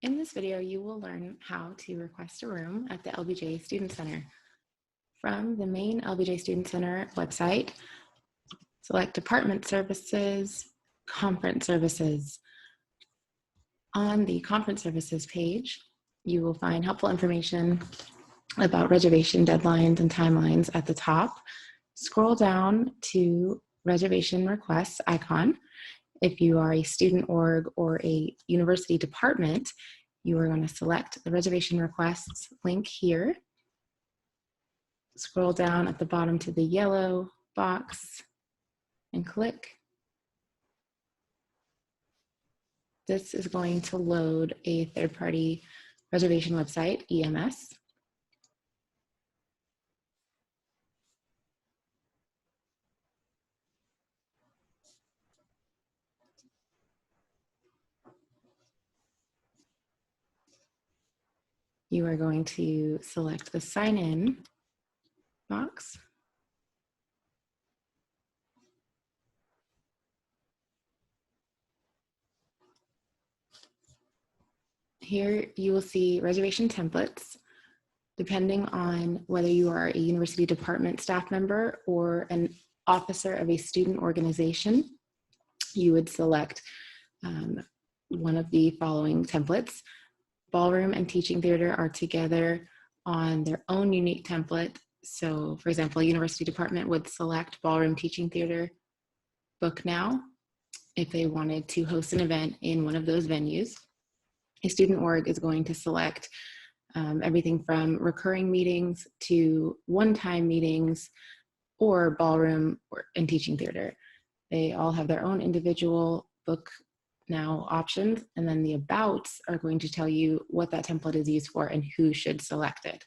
In this video, you will learn how to request a room at the LBJ Student Center. From the main LBJ Student Center website, select Department Services, Conference Services. On the Conference Services page, you will find helpful information about reservation deadlines and timelines at the top. Scroll down to Reservation Requests icon. If you are a student org or a university department, you are going to select the reservation requests link here. Scroll down at the bottom to the yellow box and click. This is going to load a third-party reservation website, EMS. You are going to select the sign in box. Here you will see reservation templates. Depending on whether you are a university department staff member or an officer of a student organization, you would select one of the following templates. Ballroom and teaching theater are together on their own unique template. So for example, a university department would select ballroom teaching theater, book now, if they wanted to host an event in one of those venues. A student org is going to select everything from recurring meetings to one-time meetings or ballroom and teaching theater. They all have their own individual book now options, and then the abouts are going to tell you what that template is used for and who should select it.